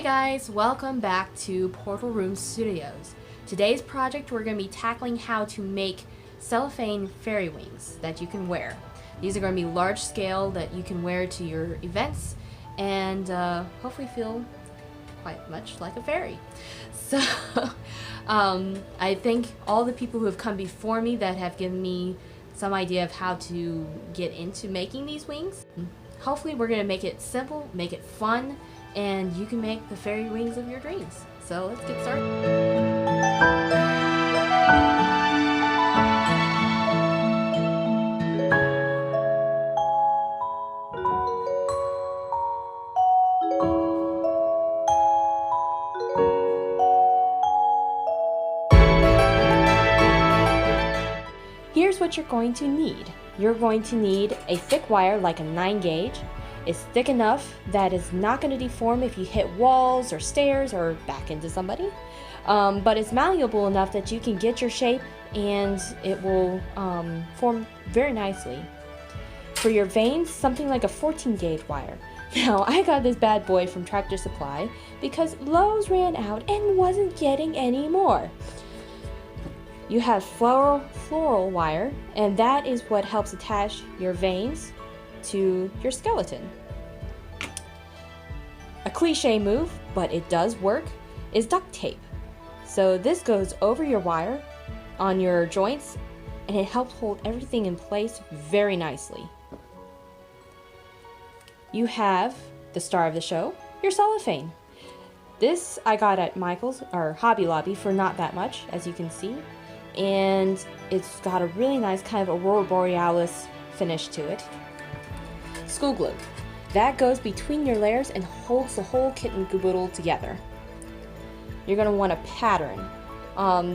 guys, welcome back to Portal Room Studios. Today's project we're going to be tackling how to make cellophane fairy wings that you can wear. These are going to be large scale that you can wear to your events and hopefully feel quite much like a fairy. So I thank all the people who have come before me that have given me some idea of how to get into making these wings. Hopefully we're going to make it simple, make it fun, and you can make the fairy wings of your dreams. So let's get started. Here's what you're going to need. You're going to need a thick wire like a 9 gauge. It's thick enough that it's not going to deform if you hit walls or stairs or back into somebody. But it's malleable enough that you can get your shape and it will form very nicely. For your veins, something like a 14 gauge wire. Now, I got this bad boy from Tractor Supply because Lowe's ran out and wasn't getting any more. You have floral wire, and that is what helps attach your veins to your skeleton. A cliche move, but it does work, is duct tape. So this goes over your wire on your joints, and it helps hold everything in place very nicely. You have the star of the show, your cellophane. This I got at Michael's or Hobby Lobby for not that much, as you can see. And it's got a really nice kind of Aurora Borealis finish to it. School glue. That goes between your layers and holds the whole kit and caboodle together. You're going to want a pattern.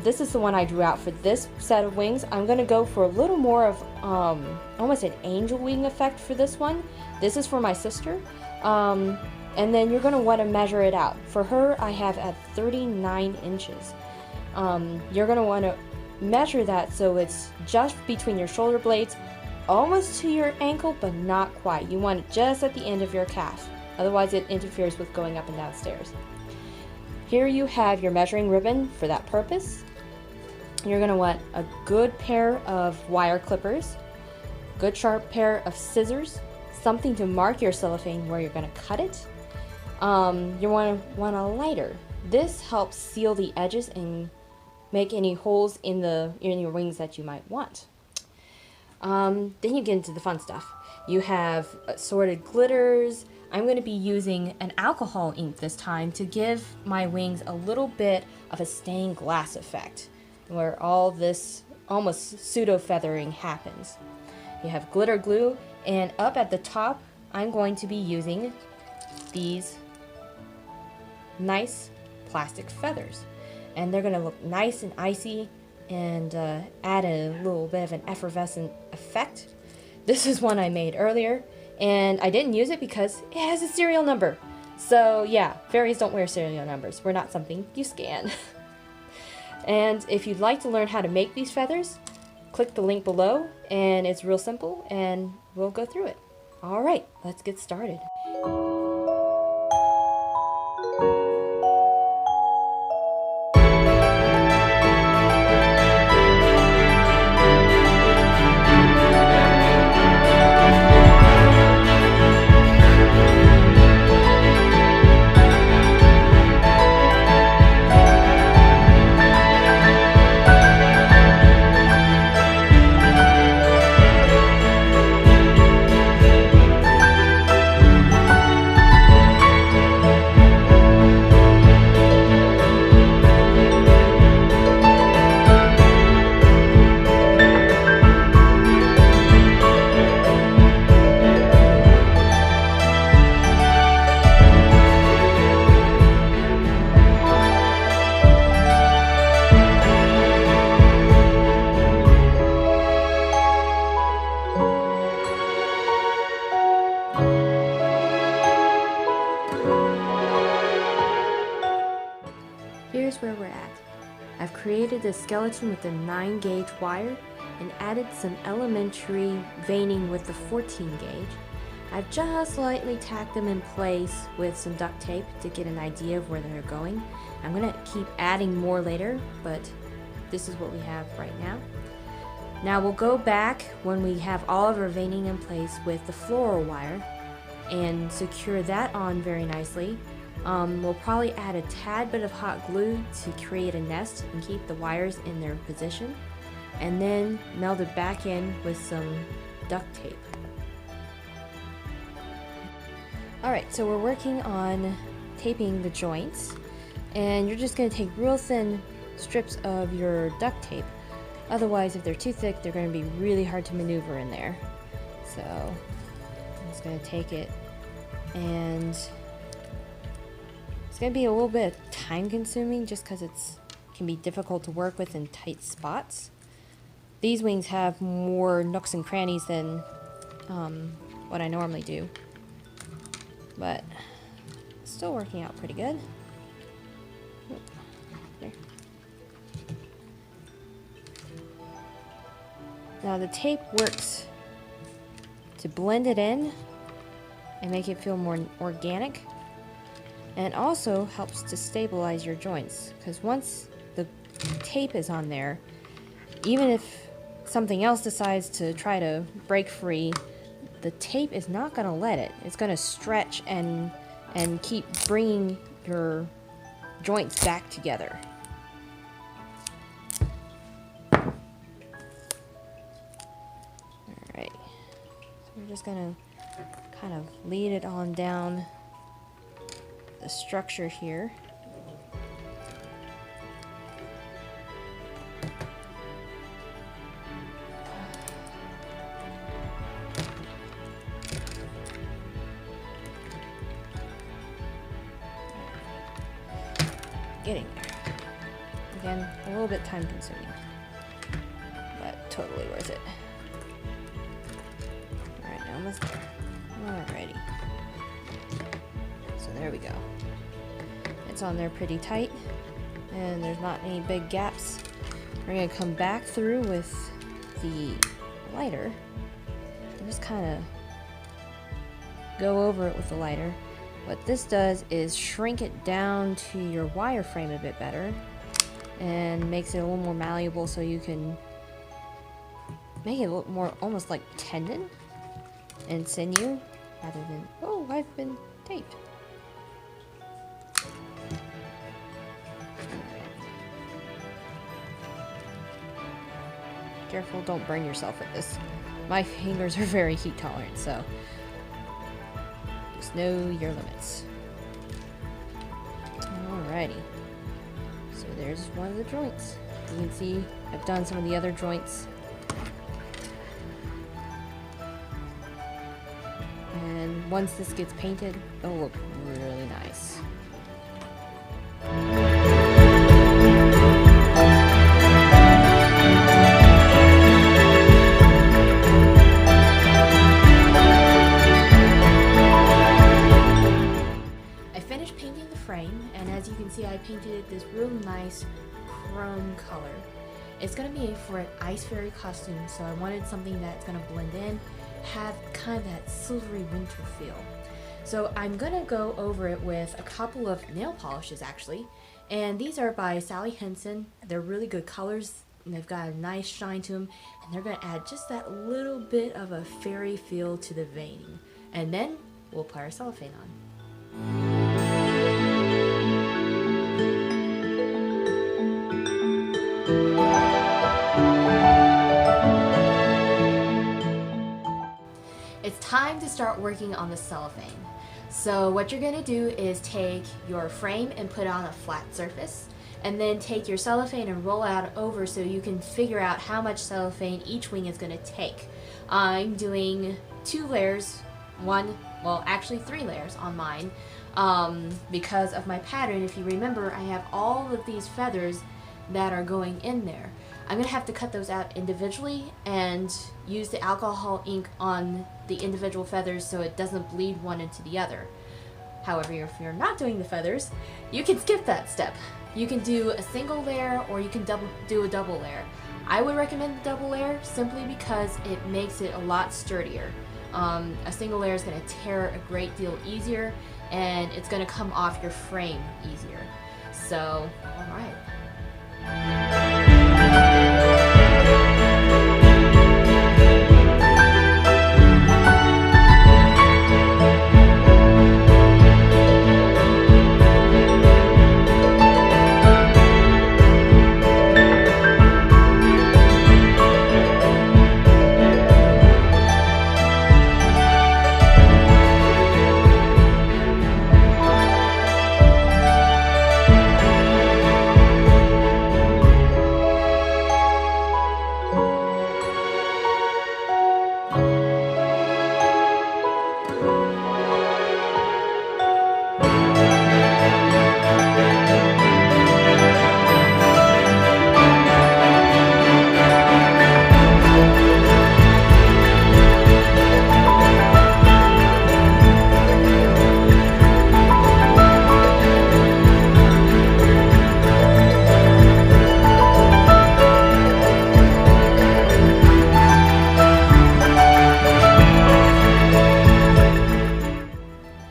This is the one I drew out for this set of wings. I'm going to go for a little more of almost an angel wing effect for this one. This is for my sister. And then you're going to want to measure it out. For her, I have at 39 inches. You're going to want to measure that so it's just between your shoulder blades, almost to your ankle, but not quite. You want it just at the end of your calf. Otherwise it interferes with going up and down stairs. Here you have your measuring ribbon for that purpose. You're going to want a good pair of wire clippers, good sharp pair of scissors, something to mark your cellophane where you're going to cut it. You want a lighter. This helps seal the edges and make any holes in your wings that you might want. Then you get into the fun stuff. You have assorted glitters. I'm going to be using an alcohol ink this time to give my wings a little bit of a stained glass effect, where all this almost pseudo feathering happens. You have glitter glue, and up at the top I'm going to be using these nice plastic feathers. And they're going to look nice and icy and add a little bit of an effervescent effect. This is one I made earlier, and I didn't use it because it has a serial number. So yeah, fairies don't wear serial numbers. We're not something you scan. And if you'd like to learn how to make these feathers, click the link below, and it's real simple, and we'll go through it. All right, let's get started. Here's where we're at. I've created a skeleton with a 9 gauge wire and added some elementary veining with the 14 gauge. I've just lightly tacked them in place with some duct tape to get an idea of where they're going. I'm gonna keep adding more later, but this is what we have right now. Now we'll go back when we have all of our veining in place with the floral wire and secure that on very nicely. We'll probably add a tad bit of hot glue to create a nest and keep the wires in their position, and then meld it back in with some duct tape. Alright, so we're working on taping the joints, and you're just going to take real thin strips of your duct tape. Otherwise, if they're too thick, they're going to be really hard to maneuver in there. So I'm just going to take it, and it's going to be a little bit time consuming just because it can be difficult to work with in tight spots. These wings have more nooks and crannies than what I normally do, but it's still working out pretty good. There. Now the tape works to blend it in and make it feel more organic, and also helps to stabilize your joints, because once the tape is on there, even if something else decides to try to break free, the tape is not going to let it. It's going to stretch and keep bringing your joints back together. Alright, so we're just going to kind of lead it on down the structure here. Getting there. Again, a little bit time consuming, but totally worth it. Alright, now almost there. Alrighty. So there we go. It's on there pretty tight, and there's not any big gaps. We're going to come back through with the lighter and just kind of go over it with the lighter. What this does is shrink it down to your wireframe a bit better and makes it a little more malleable, so you can make it a little more almost like tendon and sinew rather than, oh, I've been taped. Careful, don't burn yourself with this. My fingers are very heat tolerant, so just know your limits. Alrighty. So there's one of the joints. You can see I've done some of the other joints. And once this gets painted, it'll look really nice. And as you can see, I painted it this real nice chrome color. It's going to be for an Ice Fairy costume, so I wanted something that's going to blend in, have kind of that silvery winter feel. So I'm going to go over it with a couple of nail polishes actually, and these are by Sally Henson. They're really good colors, and they've got a nice shine to them, and they're going to add just that little bit of a fairy feel to the veining. And then we'll apply our cellophane on. It's time to start working on the cellophane. So what you're going to do is take your frame and put it on a flat surface, and then take your cellophane and roll it out over so you can figure out how much cellophane each wing is going to take. I'm doing 2 layers, actually 3 layers on mine, because of my pattern. If you remember, I have all of these feathers that are going in there. I'm going to have to cut those out individually and use the alcohol ink on the individual feathers so it doesn't bleed one into the other. However, if you're not doing the feathers, you can skip that step. You can do a single layer, or you can do a double layer. I would recommend the double layer simply because it makes it a lot sturdier. A single layer is going to tear a great deal easier, and it's going to come off your frame easier. So, all right.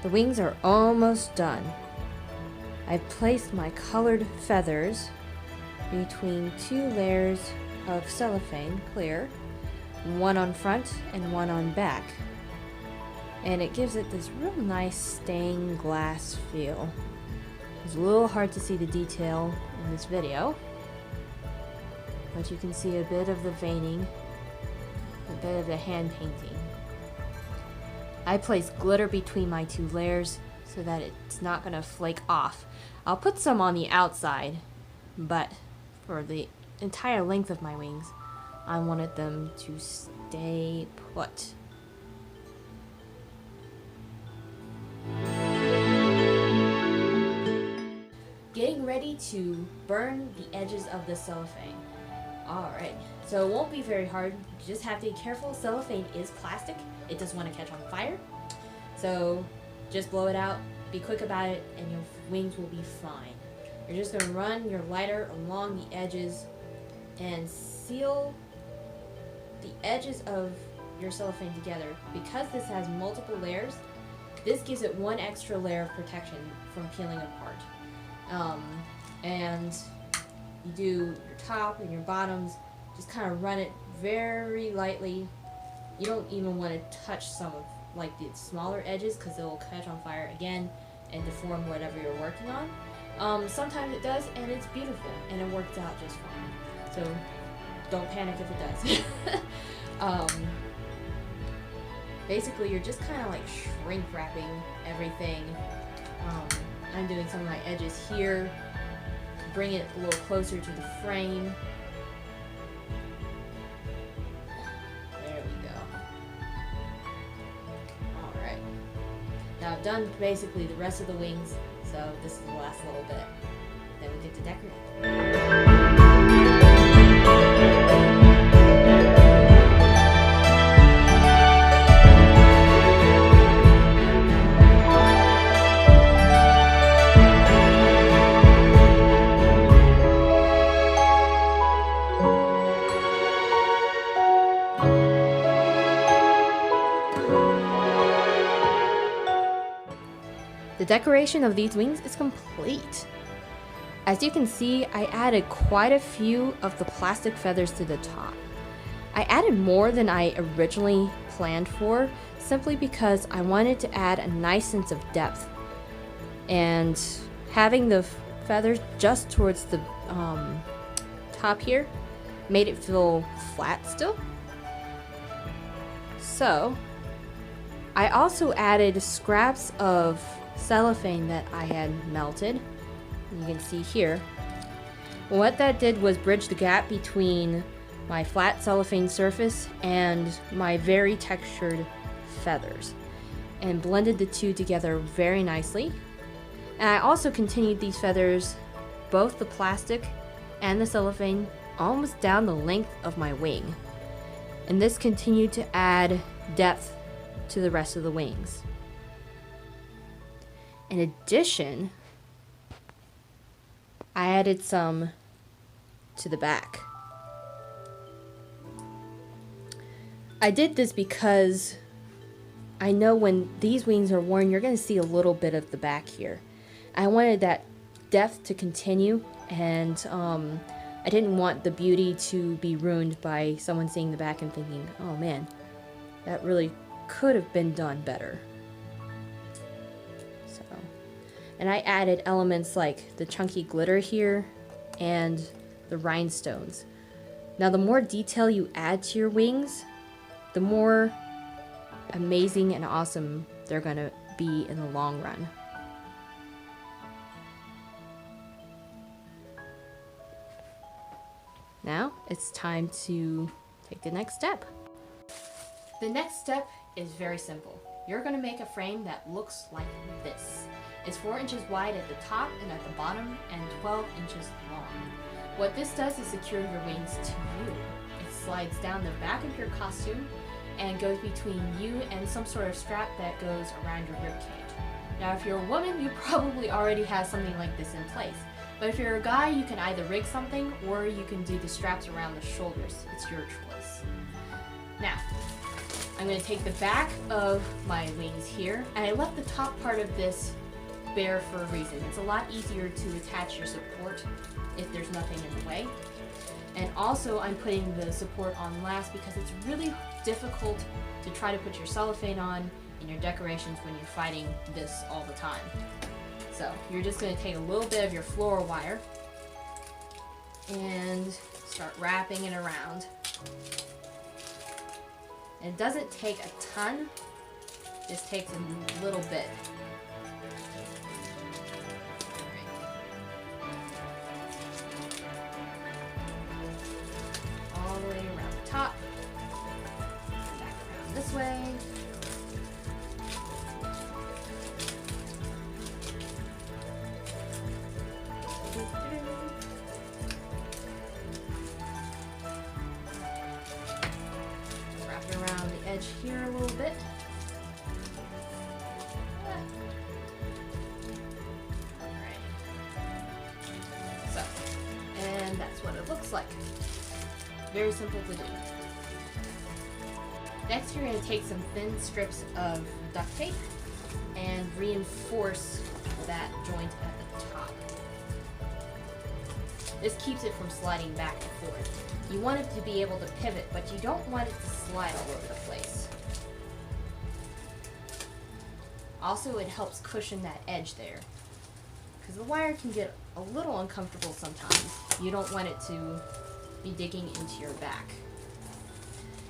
The wings are almost done. I've placed my colored feathers between 2 layers of cellophane clear, one on front and one on back. And it gives it this real nice stained glass feel. It's a little hard to see the detail in this video, but you can see a bit of the veining, a bit of the hand painting. I placed glitter between my 2 layers so that it's not going to flake off. I'll put some on the outside, but for the entire length of my wings, I wanted them to stay put. Getting ready to burn the edges of the cellophane. Alright, so it won't be very hard. You just have to be careful. Cellophane is plastic. It doesn't want to catch on fire. So just blow it out, be quick about it, and your wings will be fine. You're just going to run your lighter along the edges and seal the edges of your cellophane together. Because this has multiple layers, this gives it one extra layer of protection from peeling apart. And you do your top and your bottoms, just kind of run it very lightly. You don't even want to touch some of like the smaller edges because it will catch on fire again and deform whatever you're working on. Sometimes it does, and it's beautiful, and it works out just fine. So don't panic if it does. Basically, you're just kind of like shrink wrapping everything. I'm doing some of my edges here. Bring it a little closer to the frame. There we go. Alright. Now I've done basically the rest of the wings, so this is the last little bit. Then we get to decorate. The decoration of these wings is complete. As you can see, I added quite a few of the plastic feathers to the top. I added more than I originally planned for, simply because I wanted to add a nice sense of depth. And having the feathers just towards the top here made it feel flat still. So, I also added scraps of cellophane that I had melted. You can see here. What that did was bridge the gap between my flat cellophane surface and my very textured feathers, and blended the two together very nicely. And I also continued these feathers, both the plastic and the cellophane, almost down the length of my wing. And this continued to add depth to the rest of the wings. In addition, I added some to the back. I did this because I know when these wings are worn, you're going to see a little bit of the back here. I wanted that depth to continue, and I didn't want the beauty to be ruined by someone seeing the back and thinking, oh man, that really could have been done better. So, and I added elements like the chunky glitter here and the rhinestones. Now the more detail you add to your wings, the more amazing and awesome they're gonna be in the long run. Now it's time to take the next step. The next step is very simple. You're going to make a frame that looks like this. It's 4 inches wide at the top and at the bottom and 12 inches long. What this does is secure your wings to you. It slides down the back of your costume and goes between you and some sort of strap that goes around your ribcage. Now if you're a woman, you probably already have something like this in place. But if you're a guy, you can either rig something or you can do the straps around the shoulders. It's your choice. Now, I'm going to take the back of my wings here, and I left the top part of this bare for a reason. It's a lot easier to attach your support if there's nothing in the way. And also I'm putting the support on last because it's really difficult to try to put your cellophane on in your decorations when you're fighting this all the time. So you're just going to take a little bit of your floral wire and start wrapping it around. And it doesn't take a ton, it just takes a little bit. All the way around the top, back around this way. Wrap it around the edge here a little bit. Alright. So, and that's what it looks like. Very simple to do. Next, you're going to take some thin strips of duct tape and reinforce that joint at the top. This keeps it from sliding back and forth. You want it to be able to pivot, but you don't want it to slide all over the place. Also, it helps cushion that edge there, because the wire can get a little uncomfortable sometimes. You don't want it to be digging into your back.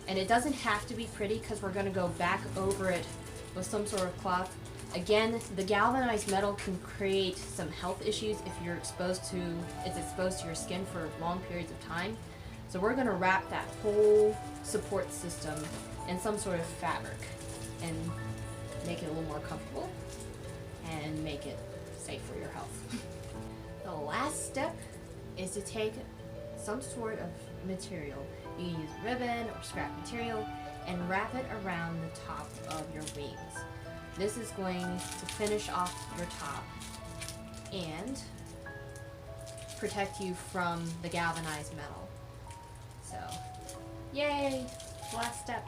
And it doesn't have to be pretty because we're going to go back over it with some sort of cloth. Again, the galvanized metal can create some health issues if it's exposed to your skin for long periods of time. So we're going to wrap that whole support system in some sort of fabric and make it a little more comfortable and make it safe for your health. The last step is to take some sort of material. You can use ribbon or scrap material and wrap it around the top of your wings. This is going to finish off your top and protect you from the galvanized metal. So, yay! Last step.